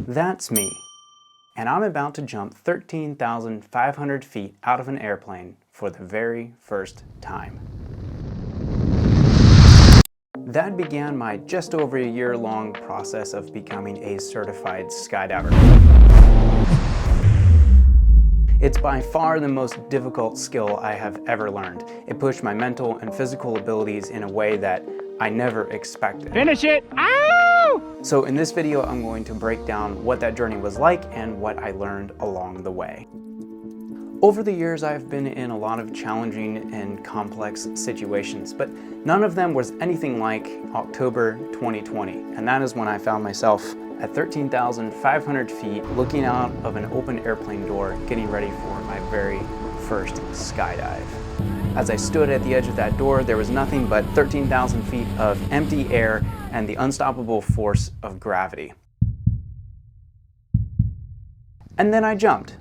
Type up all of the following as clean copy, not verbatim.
That's me, and I'm about to jump 13,500 feet out of an airplane for the very first time. That began my just over a year-long process of becoming a certified skydiver. It's by far the most difficult skill I have ever learned. It pushed my mental and physical abilities in a way that I never expected. Finish it! Ow! So in this video, I'm going to break down what that journey was like and what I learned along the way. Over the years, I've been in a lot of challenging and complex situations, but none of them was anything like October 2020. And that is when I found myself at 13,500 feet, looking out of an open airplane door, getting ready for my very first skydive. As I stood at the edge of that door, there was nothing but 13,000 feet of empty air and the unstoppable force of gravity. And then I jumped.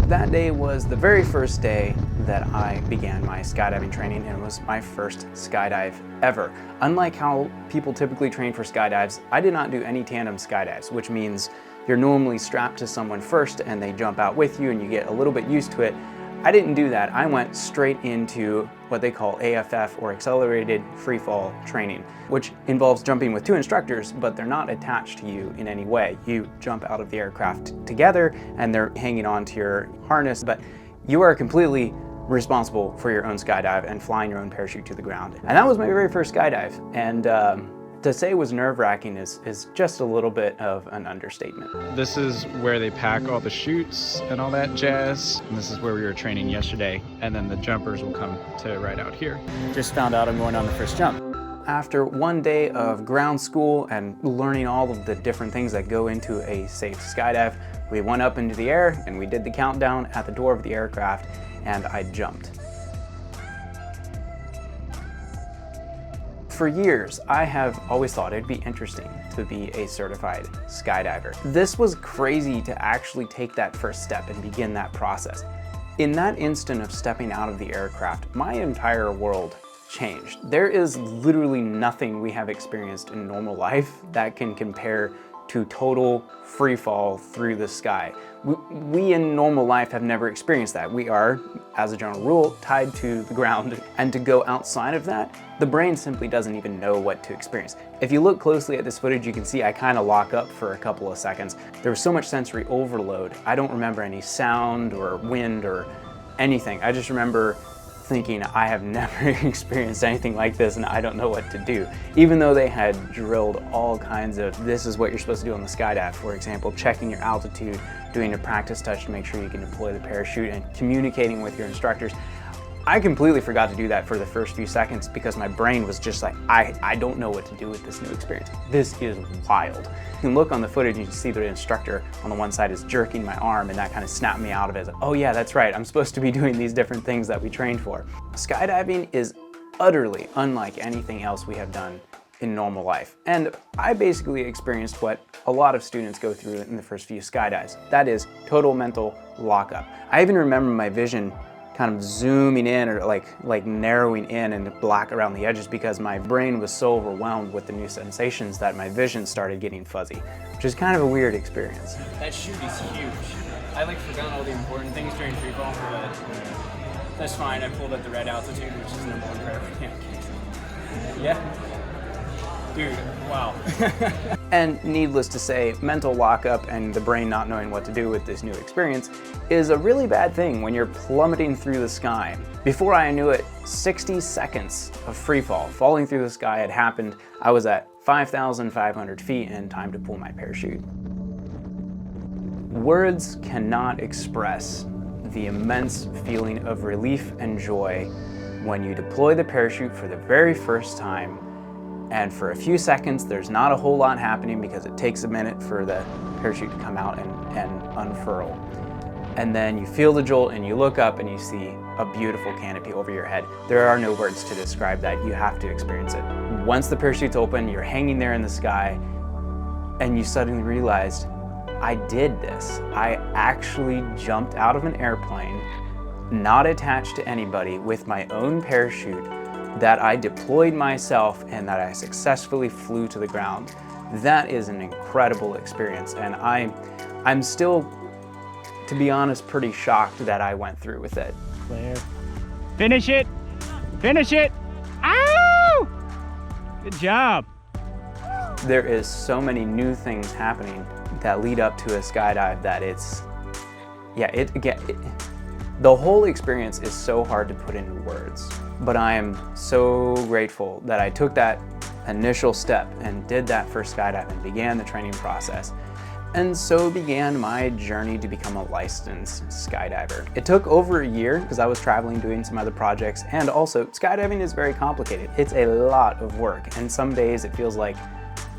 That day was the very first day that I began my skydiving training, and it was my first skydive ever. Unlike how people typically train for skydives, I did not do any tandem skydives, which means you're normally strapped to someone first and they jump out with you and you get a little bit used to it. I didn't do that. I went straight into what they call AFF, or accelerated freefall training, which involves jumping with two instructors, but they're not attached to you in any way. You jump out of the aircraft together and they're hanging on to your harness, but you are completely responsible for your own skydive and flying your own parachute to the ground. And that was my very first skydive. And to say it was nerve-wracking is just a little bit of an understatement. This is where they pack all the chutes and all that jazz. And this is where we were training yesterday. And then the jumpers will come to right out here. Just found out I'm going on the first jump. After one day of ground school and learning all of the different things that go into a safe skydive, we went up into the air and we did the countdown at the door of the aircraft, and I jumped. For years, I have always thought it'd be interesting to be a certified skydiver. This was crazy to actually take that first step and begin that process. In that instant of stepping out of the aircraft, my entire world changed. There is literally nothing we have experienced in normal life that can compare to total free fall through the sky. We in normal life have never experienced that. We are, as a general rule, tied to the ground. And to go outside of that, the brain simply doesn't even know what to experience. If you look closely at this footage, you can see I kind of lock up for a couple of seconds. There was so much sensory overload. I don't remember any sound or wind or anything. I just remember thinking, I have never experienced anything like this and I don't know what to do. Even though they had drilled all kinds of, this is what you're supposed to do on the skydive. For example, checking your altitude, doing a practice touch to make sure you can deploy the parachute, and communicating with your instructors. I completely forgot to do that for the first few seconds because my brain was just like, I don't know what to do with this new experience. This is wild. You can look on the footage and you can see the instructor on the one side is jerking my arm, and that kind of snapped me out of it. Like, oh yeah, that's right. I'm supposed to be doing these different things that we trained for. Skydiving is utterly unlike anything else we have done in normal life. And I basically experienced what a lot of students go through in the first few skydives. That is total mental lockup. I even remember my vision kind of zooming in, or like narrowing in and black around the edges, because my brain was so overwhelmed with the new sensations that my vision started getting fuzzy, which is kind of a weird experience. That chute is huge. I forgot all the important things during freefall, but that's fine. I pulled at the right altitude, which is number one priority. Yeah. Dude, wow. And needless to say, mental lockup and the brain not knowing what to do with this new experience is a really bad thing when you're plummeting through the sky. Before I knew it, 60 seconds of free fall, falling through the sky had happened. I was at 5,500 feet and time to pull my parachute. Words cannot express the immense feeling of relief and joy when you deploy the parachute for the very first time. And for a few seconds, there's not a whole lot happening because it takes a minute for the parachute to come out and unfurl. And then you feel the jolt and you look up and you see a beautiful canopy over your head. There are no words to describe that. You have to experience it. Once the parachute's open, you're hanging there in the sky and you suddenly realized, I did this. I actually jumped out of an airplane, not attached to anybody, with my own parachute, that I deployed myself and that I successfully flew to the ground. That is an incredible experience, and I'm still, to be honest, pretty shocked that I went through with it. Claire. Finish it! Finish it! Ow! Good job. There is so many new things happening that lead up to a skydive that the whole experience is so hard to put into words. But I am so grateful that I took that initial step and did that first skydive and began the training process. And so began my journey to become a licensed skydiver. It took over a year because I was traveling doing some other projects, and also skydiving is very complicated. It's a lot of work, and some days it feels like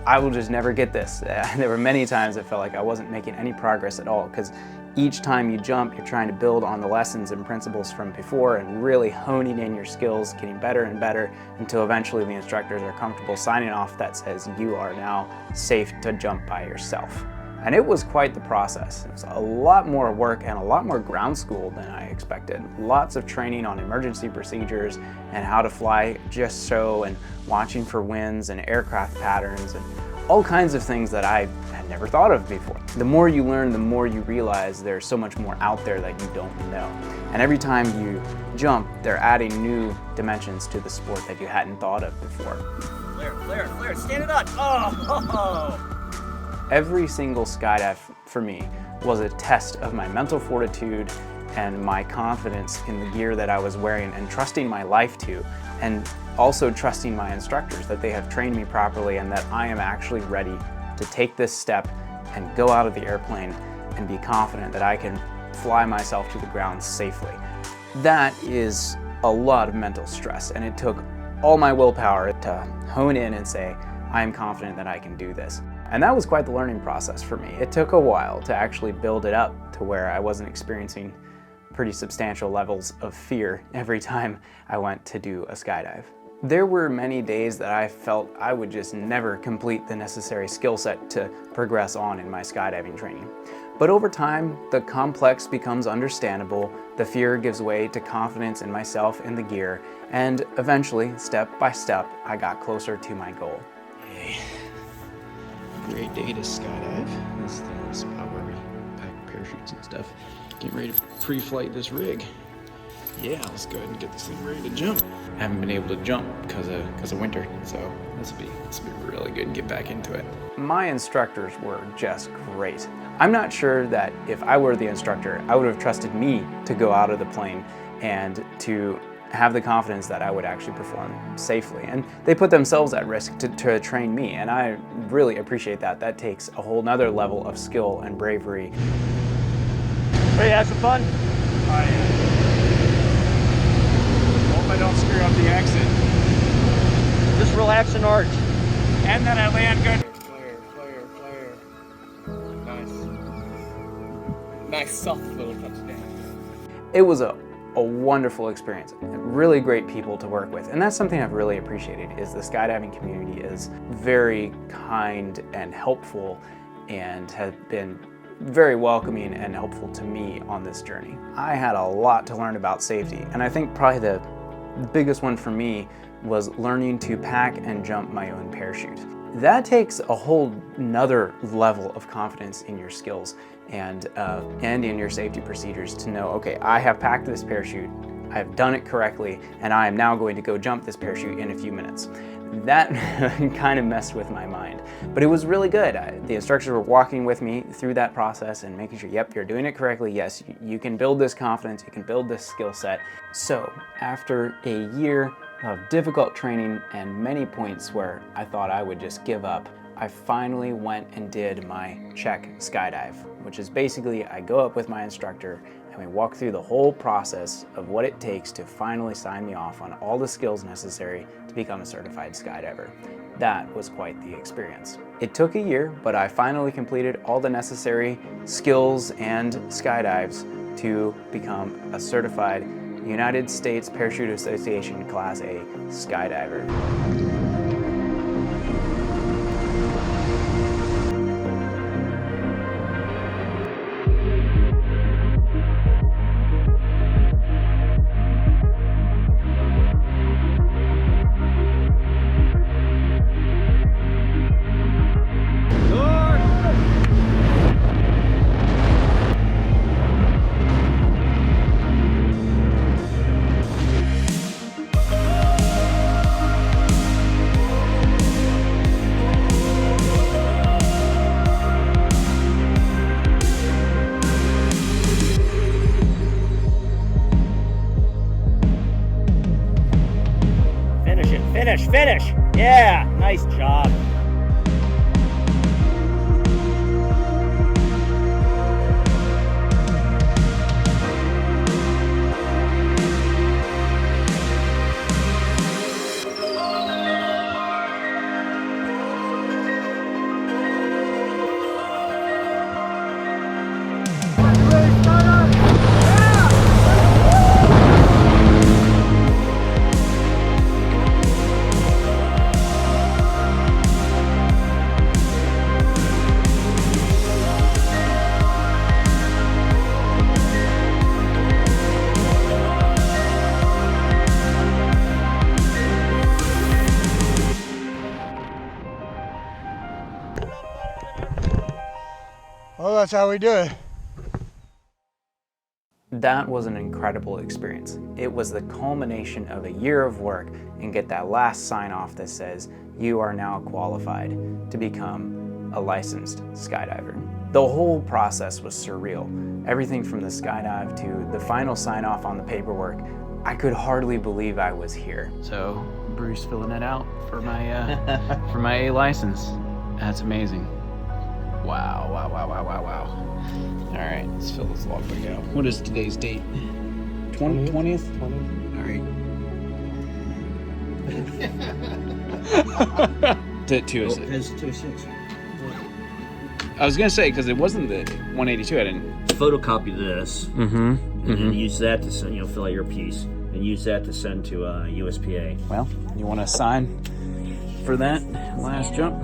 I will just never get this. There were many times it felt like I wasn't making any progress at all, because each time you jump, you're trying to build on the lessons and principles from before and really honing in your skills, getting better and better until eventually the instructors are comfortable signing off that says you are now safe to jump by yourself. And it was quite the process. It was a lot more work and a lot more ground school than I expected. Lots of training on emergency procedures and how to fly just so, and watching for winds and aircraft patterns and all kinds of things that I had never thought of before. The more you learn, the more you realize there's so much more out there that you don't know. And every time you jump, they're adding new dimensions to the sport that you hadn't thought of before. Claire, stand it up. Oh. Every single skydive for me was a test of my mental fortitude and my confidence in the gear that I was wearing and trusting my life to, and also trusting my instructors that they have trained me properly and that I am actually ready to take this step and go out of the airplane and be confident that I can fly myself to the ground safely. That is a lot of mental stress, and it took all my willpower to hone in and say, I am confident that I can do this. And that was quite the learning process for me. It took a while to actually build it up to where I wasn't experiencing pretty substantial levels of fear every time I went to do a skydive. There were many days that I felt I would just never complete the necessary skill set to progress on in my skydiving training. But over time, the complex becomes understandable, the fear gives way to confidence in myself and the gear, and eventually, step by step, I got closer to my goal. Yay. Great day to skydive. This is the spot where we pack parachutes and stuff. Getting ready to pre-flight this rig. Yeah, let's go ahead and get this thing ready to jump. I haven't been able to jump because of winter, so this will be really good to get back into it. My instructors were just great. I'm not sure that if I were the instructor, I would have trusted me to go out of the plane and to have the confidence that I would actually perform safely. And they put themselves at risk to train me, and I really appreciate that. That takes a whole nother level of skill and bravery. Ready to have some fun? I hope I don't screw up the exit. Just relax and arch. And that I land good. Claire. Nice soft little touchdown. It was a wonderful experience, really great people to work with, and that's something I've really appreciated. Is the skydiving community is very kind and helpful, and has been very welcoming and helpful to me on this journey. I had a lot to learn about safety, and I think probably the biggest one for me was learning to pack and jump my own parachute. That takes a whole nother level of confidence in your skills and in your safety procedures to know, okay, I have packed this parachute, I have done it correctly, and I am now going to go jump this parachute in a few minutes. That kind of messed with my mind, but it was really good. The instructors were walking with me through that process and making sure, yep, you're doing it correctly. Yes, you can build this confidence, you can build this skill set. So after a year of difficult training and many points where I thought I would just give up, I finally went and did my check skydive, which is basically I go up with my instructor and we walk through the whole process of what it takes to finally sign me off on all the skills necessary to become a certified skydiver. That was quite the experience. It took a year, but I finally completed all the necessary skills and skydives to become a certified United States Parachute Association Class A skydiver. Finish, finish. Yeah, nice job. Well, that's how we do it. That was an incredible experience. It was the culmination of a year of work and get that last sign off that says you are now qualified to become a licensed skydiver. The whole process was surreal. Everything from the skydive to the final sign off on the paperwork, I could hardly believe I was here. So Bruce filling it out for my for my A license. That's amazing. Wow, wow, wow, wow, wow, wow. All right, let's fill this logbook out. What is today's date? 20th? 20th? All right. To 206. It's 206. I was gonna say, because it wasn't the 182, I didn't. Photocopy this, and then use that to send, fill out your piece, and use that to send to USPA. Well, you want to sign for that last jump?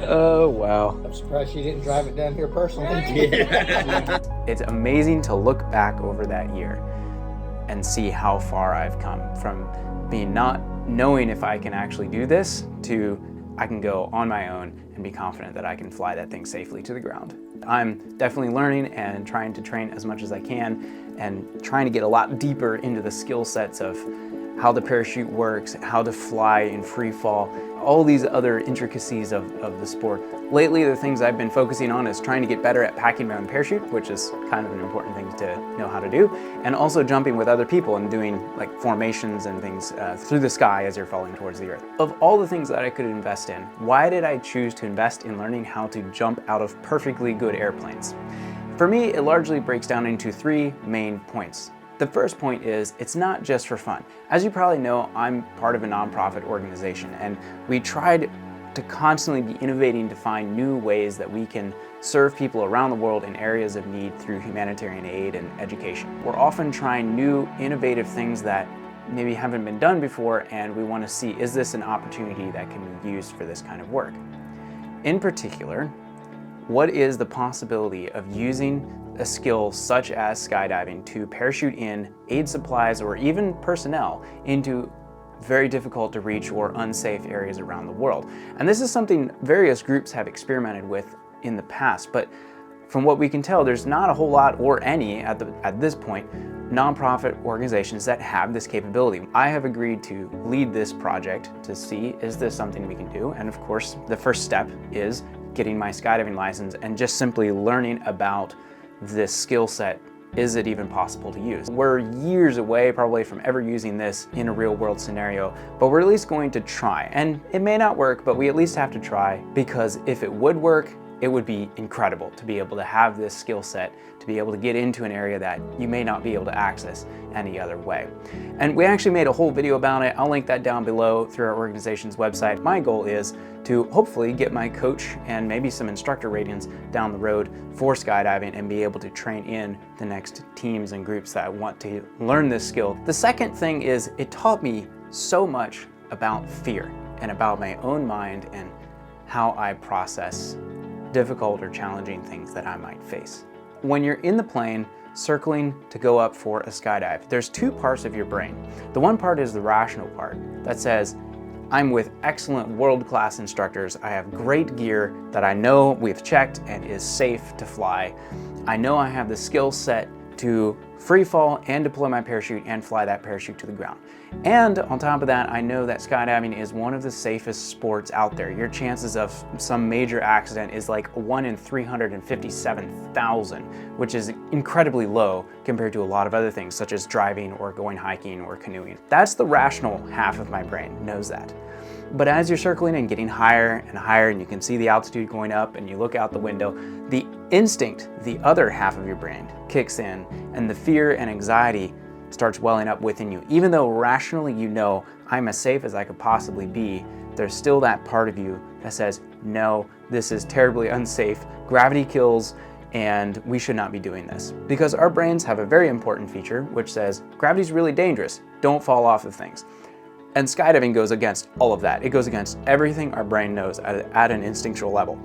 Oh, wow. I'm surprised you didn't drive it down here personally. It's amazing to look back over that year and see how far I've come from being not knowing if I can actually do this to I can go on my own and be confident that I can fly that thing safely to the ground. I'm definitely learning and trying to train as much as I can and trying to get a lot deeper into the skill sets of how the parachute works, how to fly in free fall, all these other intricacies of the sport. Lately, the things I've been focusing on is trying to get better at packing my own parachute, which is kind of an important thing to know how to do, and also jumping with other people and doing like formations and things through the sky as you're falling towards the earth. Of all the things that I could invest in, why did I choose to invest in learning how to jump out of perfectly good airplanes? For me, it largely breaks down into three main points. The first point is it's not just for fun. As you probably know, I'm part of a nonprofit organization, and we tried to constantly be innovating to find new ways that we can serve people around the world in areas of need through humanitarian aid and education. We're often trying new, innovative things that maybe haven't been done before, and we want to see, is this an opportunity that can be used for this kind of work? In particular, what is the possibility of using a skill such as skydiving to parachute in aid supplies or even personnel into very difficult to reach or unsafe areas around the world? And this is something various groups have experimented with in the past, but from what we can tell, there's not a whole lot or any at this point nonprofit organizations that have this capability. I have agreed to lead this project to see, is this something we can do? And of course, the first step is getting my skydiving license and just simply learning about this skill set. Is it even possible to use? We're years away probably from ever using this in a real world scenario, but we're at least going to try. And it may not work, but we at least have to try, because if it would work, it would be incredible to be able to have this skill set, to be able to get into an area that you may not be able to access any other way. And we actually made a whole video about it. I'll link that down below through our organization's website. My goal is to hopefully get my coach and maybe some instructor ratings down the road for skydiving and be able to train in the next teams and groups that want to learn this skill. The second thing is it taught me so much about fear and about my own mind and how I process difficult or challenging things that I might face. When you're in the plane circling to go up for a skydive, there's two parts of your brain. The one part is the rational part that says, I'm with excellent world-class instructors. I have great gear that I know we've checked and is safe to fly. I know I have the skill set to free fall and deploy my parachute and fly that parachute to the ground. And on top of that, I know that skydiving is one of the safest sports out there. Your chances of some major accident is like 1 in 357,000, which is incredibly low compared to a lot of other things, such as driving or going hiking or canoeing. That's the rational half of my brain, knows that. But as you're circling and getting higher and higher, and you can see the altitude going up, and you look out the window, the instinct, the other half of your brain, kicks in, and the fear and anxiety starts welling up within you. Even though rationally you know, I'm as safe as I could possibly be, there's still that part of you that says, no, this is terribly unsafe, gravity kills, and we should not be doing this. Because our brains have a very important feature which says, gravity's really dangerous, don't fall off of things. And skydiving goes against all of that. It goes against everything our brain knows at an instinctual level.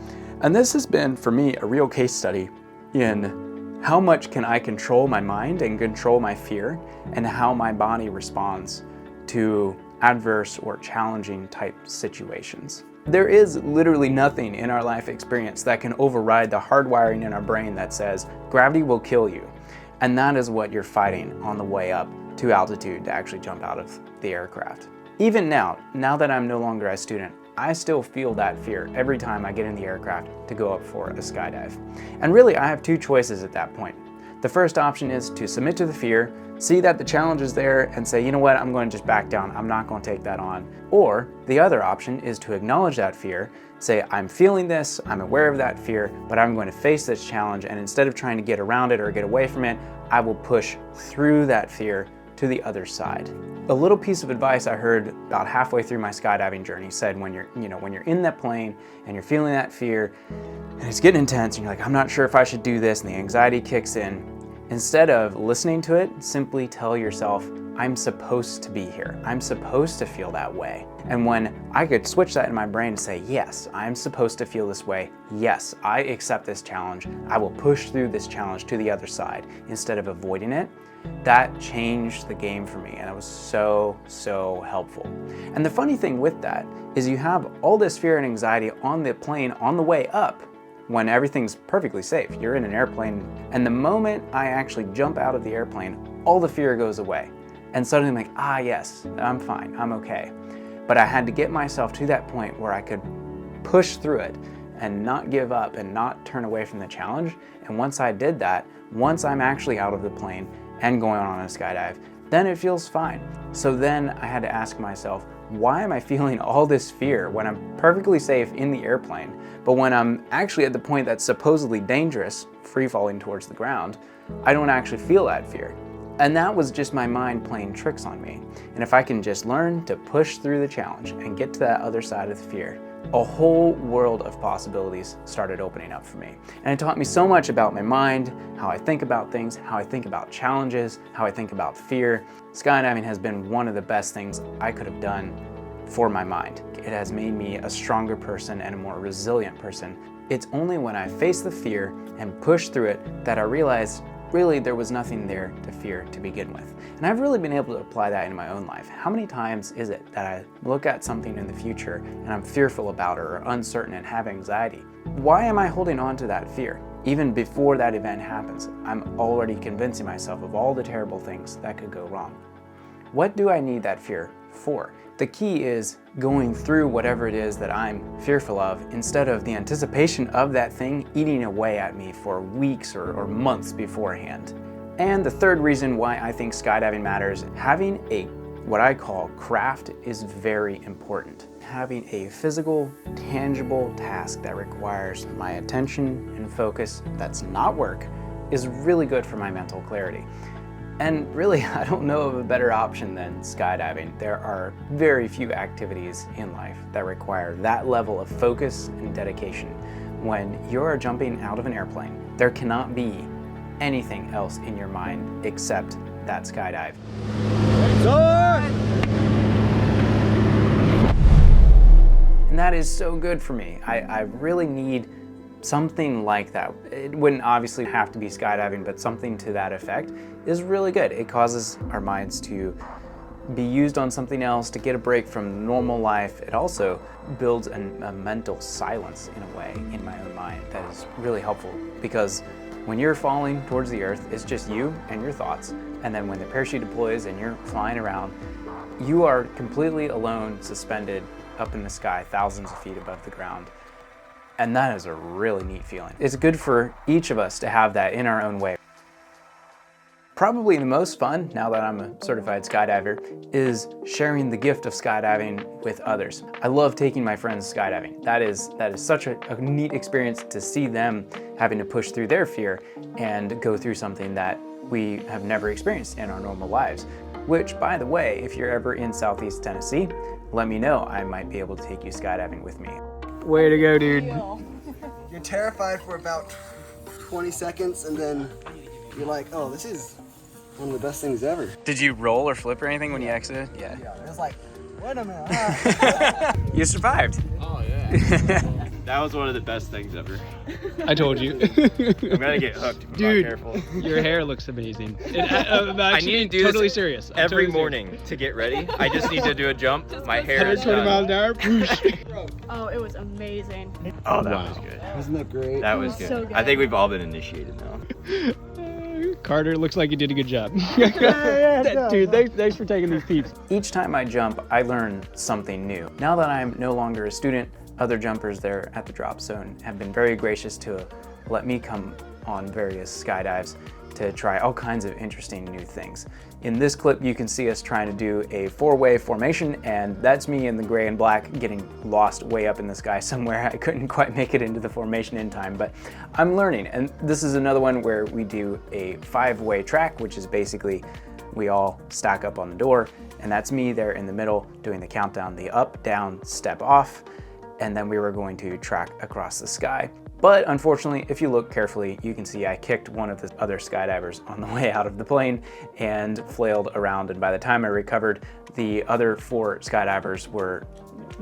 And this has been, for me, a real case study in how much can I control my mind and control my fear, and how my body responds to adverse or challenging type situations. There is literally nothing in our life experience that can override the hardwiring in our brain that says, gravity will kill you. And that is what you're fighting on the way up to altitude to actually jump out of the aircraft. Even now that I'm no longer a student, I still feel that fear every time I get in the aircraft to go up for a skydive. And really, I have two choices at that point. The first option is to submit to the fear, see that the challenge is there, and say, you know what, I'm going to just back down, I'm not going to take that on. Or the other option is to acknowledge that fear, say, I'm feeling this, I'm aware of that fear, but I'm going to face this challenge, and instead of trying to get around it or get away from it, I will push through that fear to the other side. A little piece of advice I heard about halfway through my skydiving journey said, when you're in that plane and you're feeling that fear and it's getting intense and you're like, I'm not sure if I should do this, and the anxiety kicks in, instead of listening to it, simply tell yourself, I'm supposed to be here. I'm supposed to feel that way. And when I could switch that in my brain and say, yes, I'm supposed to feel this way. Yes, I accept this challenge. I will push through this challenge to the other side instead of avoiding it. That changed the game for me, and it was so, so helpful. And the funny thing with that is you have all this fear and anxiety on the plane on the way up when everything's perfectly safe. You're in an airplane, and the moment I actually jump out of the airplane, all the fear goes away. And suddenly I'm like, ah yes, I'm fine, I'm okay. But I had to get myself to that point where I could push through it and not give up and not turn away from the challenge. And once I did that, once I'm actually out of the plane and going on a skydive, then it feels fine. So then I had to ask myself, why am I feeling all this fear when I'm perfectly safe in the airplane, but when I'm actually at the point that's supposedly dangerous, free falling towards the ground, I don't actually feel that fear? And that was just my mind playing tricks on me. And if I can just learn to push through the challenge and get to that other side of the fear, a whole world of possibilities started opening up for me. And it taught me so much about my mind, how I think about things, how I think about challenges, how I think about fear. Skydiving has been one of the best things I could have done for my mind. It has made me a stronger person and a more resilient person. It's only when I face the fear and push through it that I realized really there was nothing there to fear to begin with. And I've really been able to apply that in my own life. How many times is it that I look at something in the future and I'm fearful about it or uncertain and have anxiety? Why am I holding on to that fear? Even before that event happens, I'm already convincing myself of all the terrible things that could go wrong. What do I need that fear for? The key is going through whatever it is that I'm fearful of instead of the anticipation of that thing eating away at me for weeks or months beforehand. And the third reason why I think skydiving matters, having what I call craft is very important. Having a physical, tangible task that requires my attention and focus that's not work is really good for my mental clarity. And really, I don't know of a better option than skydiving. There are very few activities in life that require that level of focus and dedication. When you're jumping out of an airplane, there cannot be anything else in your mind except that skydive. And that is so good for me. I really need something like that. It wouldn't obviously have to be skydiving, but something to that effect is really good. It causes our minds to be used on something else, to get a break from normal life. It also builds a mental silence in a way in my own mind that is really helpful, because When you're falling towards the earth, it's just you and your thoughts. And then when the parachute deploys and you're flying around, you are completely alone, suspended up in the sky, thousands of feet above the ground. And that is a really neat feeling. It's good for each of us to have that in our own way. Probably the most fun, now that I'm a certified skydiver, is sharing the gift of skydiving with others. I love taking my friends skydiving. That is such a neat experience to see them having to push through their fear and go through something that we have never experienced in our normal lives. Which, by the way, if you're ever in Southeast Tennessee, let me know. I might be able to take you skydiving with me. Way to go, dude. You're terrified for about 20 seconds and then you're like, oh, this is one of the best things ever. Did you roll or flip or anything when you exited? Yeah. It was like, wait a minute. You survived. Oh yeah. That was one of the best things ever. I told you. I'm gonna get hooked if I'm Dude, not careful. your hair looks amazing. I need to do totally this serious. Every morning to get ready. I just need to do a jump. My hair is 120 miles done. an hour. Oh, it was amazing. Oh, that was good. Wasn't that great? That was was good. so good. I think we've all been initiated now. Carter, looks like you did a good job. Dude, thanks for taking these peeps. Each time I jump, I learn something new. Now that I'm no longer a student, other jumpers there at the drop zone have been very gracious to let me come on various skydives to try all kinds of interesting new things. In this clip, you can see us trying to do a 4-way formation, and that's me in the gray and black getting lost way up in the sky somewhere. I couldn't quite make it into the formation in time, but I'm learning. And this is another one where we do a 5-way track, which is basically we all stack up on the door, and that's me there in the middle doing the countdown, the up, down, step off, and then we were going to track across the sky. But unfortunately, if you look carefully, you can see I kicked one of the other skydivers on the way out of the plane and flailed around. And by the time I recovered, the other 4 skydivers were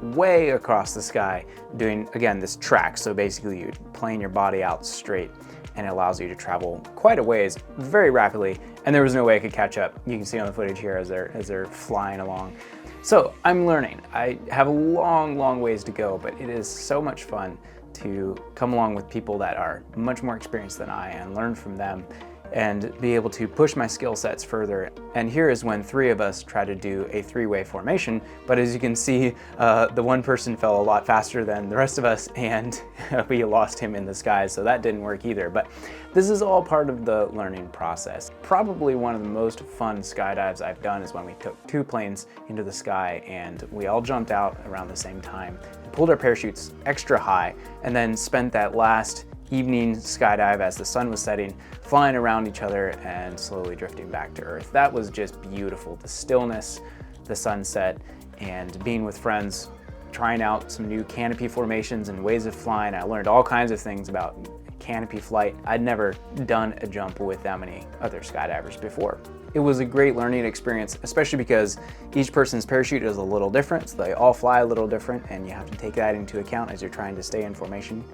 way across the sky doing, again, this track. So basically you plane your body out straight and it allows you to travel quite a ways very rapidly. And there was no way I could catch up. You can see on the footage here as they're flying along. So I'm learning. I have a long ways to go, but it is so much fun to come along with people that are much more experienced than I and learn from them and be able to push my skill sets further. And here is when 3 of us try to do a 3-way formation, but as you can see, the one person fell a lot faster than the rest of us and we lost him in the sky, so that didn't work either. But this is all part of the learning process. Probably one of the most fun skydives I've done is when we took 2 planes into the sky and we all jumped out around the same time, pulled our parachutes extra high, and then spent that last evening skydive as the sun was setting, flying around each other and slowly drifting back to Earth. That was just beautiful. The stillness, the sunset, and being with friends, trying out some new canopy formations and ways of flying. I learned all kinds of things about canopy flight. I'd never done a jump with that many other skydivers before. It was a great learning experience, especially because each person's parachute is a little different, so they all fly a little different, and you have to take that into account as you're trying to stay in formation.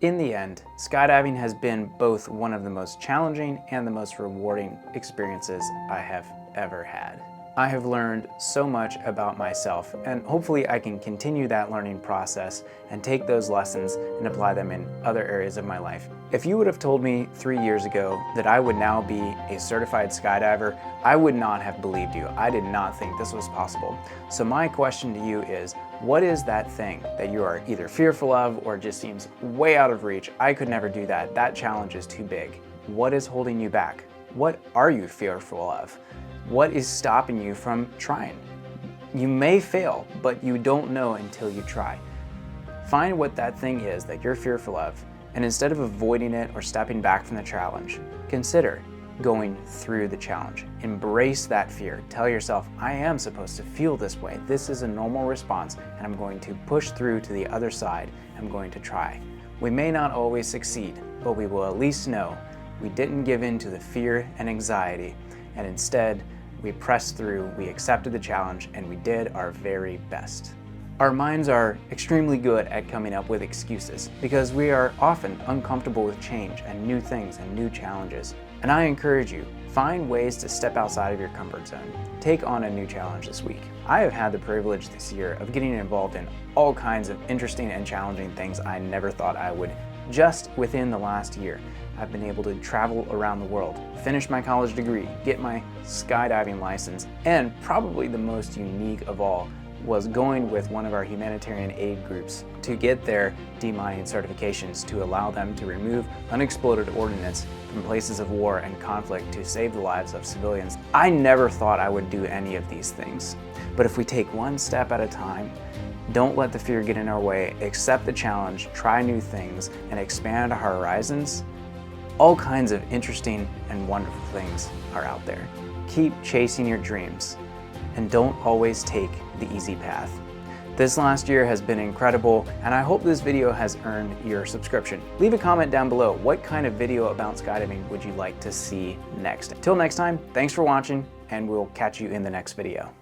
In the end, skydiving has been both one of the most challenging and the most rewarding experiences I have ever had. I have learned so much about myself, and hopefully I can continue that learning process and take those lessons and apply them in other areas of my life. If you would have told me 3 years ago that I would now be a certified skydiver, I would not have believed you. I did not think this was possible. So my question to you is, what is that thing that you are either fearful of or just seems way out of reach? I could never do that. That challenge is too big. What is holding you back? What are you fearful of? What is stopping you from trying? You may fail, but you don't know until you try. Find what that thing is that you're fearful of, and instead of avoiding it or stepping back from the challenge, consider going through the challenge. Embrace that fear. Tell yourself, I am supposed to feel this way. This is a normal response, and I'm going to push through to the other side. I'm going to try. We may not always succeed, but we will at least know we didn't give in to the fear and anxiety, and instead, we pressed through, we accepted the challenge, and we did our very best. Our minds are extremely good at coming up with excuses because we are often uncomfortable with change and new things and new challenges. And I encourage you, find ways to step outside of your comfort zone. Take on a new challenge this week. I have had the privilege this year of getting involved in all kinds of interesting and challenging things I never thought I would Just within the last year, I've been able to travel around the world, finish my college degree, get my skydiving license, and probably the most unique of all was going with one of our humanitarian aid groups to get their demining certifications to allow them to remove unexploded ordnance from places of war and conflict to save the lives of civilians. I never thought I would do any of these things, but if we take one step at a time, don't let the fear get in our way, accept the challenge, try new things, and expand our horizons, all kinds of interesting and wonderful things are out there. Keep chasing your dreams, and don't always take the easy path. This last year has been incredible, and I hope this video has earned your subscription. Leave a comment down below. What kind of video about skydiving would you like to see next? Till next time, thanks for watching, and we'll catch you in the next video.